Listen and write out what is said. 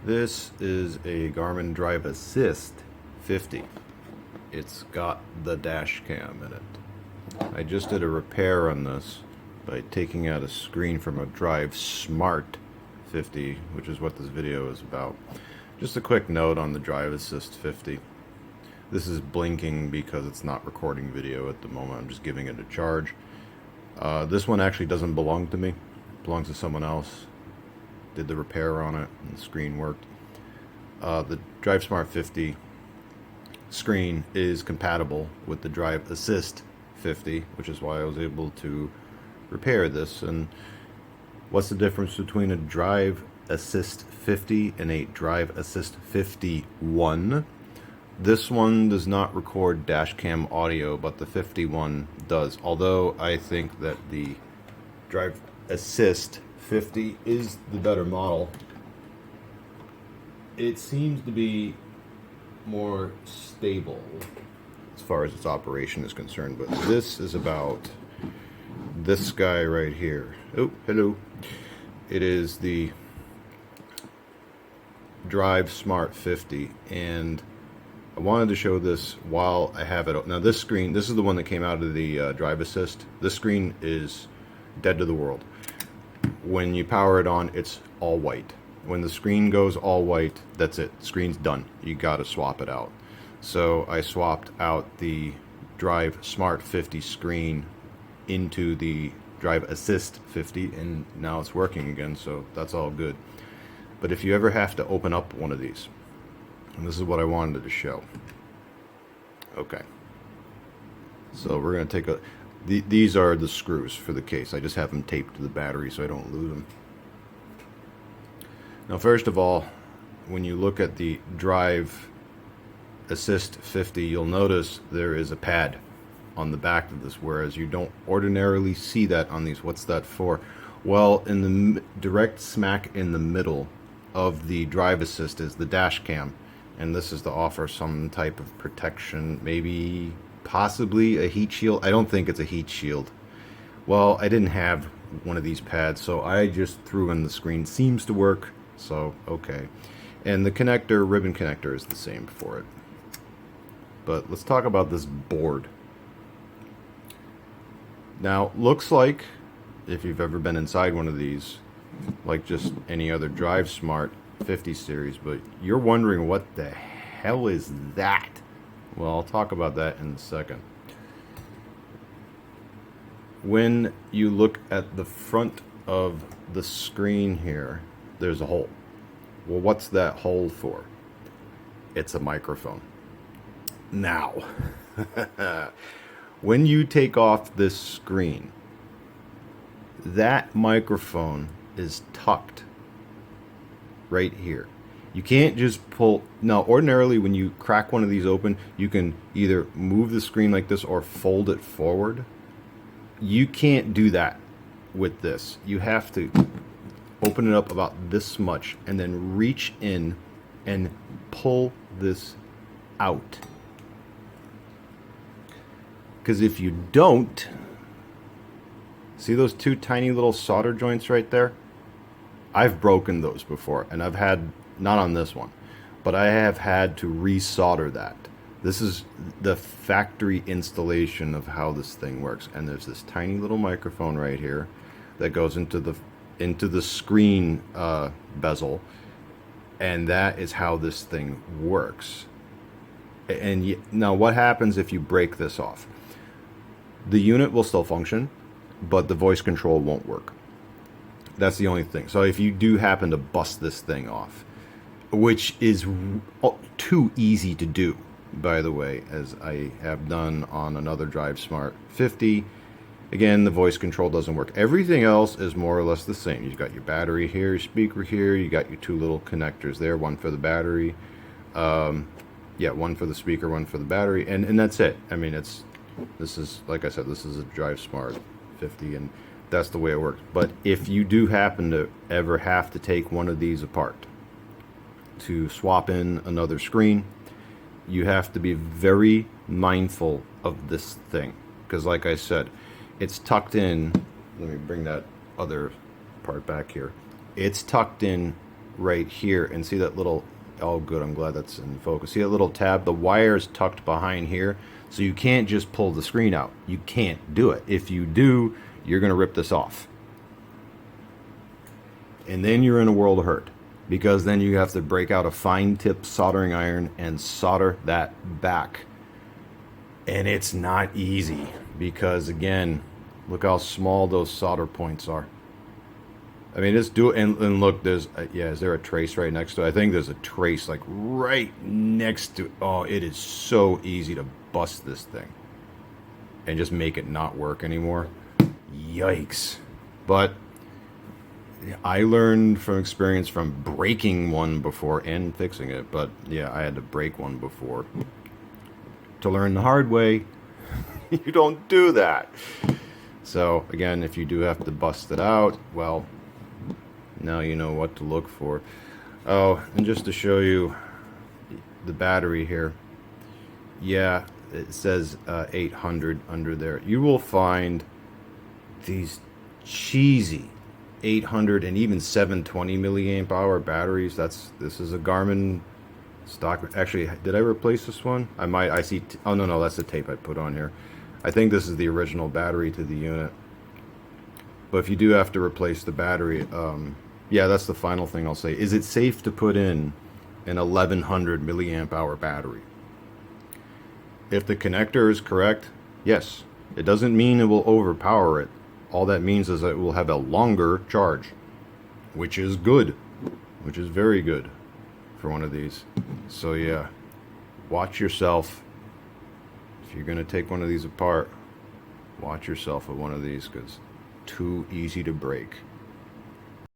This is a Garmin Drive Assist 50. It's got the dash cam in it. I just did a repair on this by taking out a screen from a DriveSmart 50, which is what this video is about. Just a quick note on the Drive Assist 50. This is blinking because it's not recording video at the moment. I'm just giving it a charge. This one actually doesn't belong to me. It belongs to someone else. Did the repair on it and the screen worked. The DriveSmart 50 screen is compatible with the Drive Assist 50, which is why I was able to repair this. And what's the difference between a Drive Assist 50 and a Drive Assist 51? This one does not record dash cam audio, but the 51 does. Although I think that the Drive Assist 50 is the better model. It seems to be more stable as far as its operation is concerned, but this is about this guy right here. Oh, hello. It is the DriveSmart 50, and I wanted to show this while I have it. Now this screen, this is the one that came out of the Drive Assist. This screen is dead to the world. When you power it on, it's all white. When the screen goes all white, that's it. Screen's done. You gotta swap it out. So I swapped out the DriveSmart 50 screen into the Drive Assist 50, and now it's working again, so that's all good. But if you ever have to open up one of these, and this is what I wanted to show. Okay. So we're gonna take a... These are the screws for the case. I just have them taped to the battery so I don't lose them. Now, first of all, when you look at the Drive Assist 50, you'll notice there is a pad on the back of this, whereas you don't ordinarily see that on these. What's that for? Well, in the direct smack in the middle of the Drive Assist is the dash cam, and this is to offer some type of protection, maybe possibly a heat shield. I don't think it's a heat shield. Well, I didn't have one of these pads, so I just threw in the screen. Seems to work, so okay. And the connector, ribbon connector, is the same for it. But let's talk about this board. Now, looks like, if you've ever been inside one of these, like just any other DriveSmart 50 series, but you're wondering what the hell is that? Well, I'll talk about that in a second. When you look at the front of the screen here, there's a hole. Well, what's that hole for? It's a microphone. Now, when you take off this screen, that microphone is tucked right here. You can't just pull... Now, ordinarily, when you crack one of these open, you can either move the screen like this or fold it forward. You can't do that with this. You have to open it up about this much and then reach in and pull this out. Because if you don't... See those two tiny little solder joints right there? I've broken those before, and I've had... Not on this one, but I have had to resolder that. This is the factory installation of how this thing works. And there's this tiny little microphone right here that goes into the screen bezel, and that is how this thing works. And now, what happens if you break this off? The unit will still function, but the voice control won't work. That's the only thing. So if you do happen to bust this thing off, which is too easy to do, by the way, as I have done on another DriveSmart 50. Again, the voice control doesn't work. Everything else is more or less the same. You've got your battery here, your speaker here, you got your two little connectors there, one for the battery, one for the speaker, one for the battery, and that's it. I mean, this is, like I said, this is a DriveSmart 50, and that's the way it works. But if you do happen to ever have to take one of these apart to swap in another screen, you have to be very mindful of this thing, because like I said, it's tucked in. Let me bring that other part back here. It's tucked in right here and see that little, oh good, I'm glad that's in focus. See that little tab? The wire is tucked behind here, so you can't just pull the screen out. You can't do it. If you do, you're going to rip this off. And then you're in a world of hurt, because then you have to break out a fine tip soldering iron and solder that back. And it's not easy, because again, look how small those solder points are. I mean, just do it, and look, there's, yeah, is there a trace right next to it? I think there's a trace, like, right next to it. Oh, it is so easy to bust this thing and just make it not work anymore. Yikes. But I learned from experience from breaking one before and fixing it. But yeah, I had to break one before to learn the hard way. You don't do that. So again, if you do have to bust it out, well, now you know what to look for. Oh, and just to show you the battery here, yeah, it says 800 under there. You will find these cheesy 800 and even 720 milliamp hour batteries. This is a Garmin stock. Actually, did I replace this one? I see. Oh no, that's the tape I put on here. I think this is the original battery to the unit. But if you do have to replace the battery, yeah, that's the final thing I'll say. Is it safe to put in an 1100 milliamp hour battery? If the connector is correct, yes. It doesn't mean it will overpower it. All that means is that it will have a longer charge, which is good, which is very good for one of these. So yeah, watch yourself. If you're going to take one of these apart, watch yourself with one of these, because too easy to break.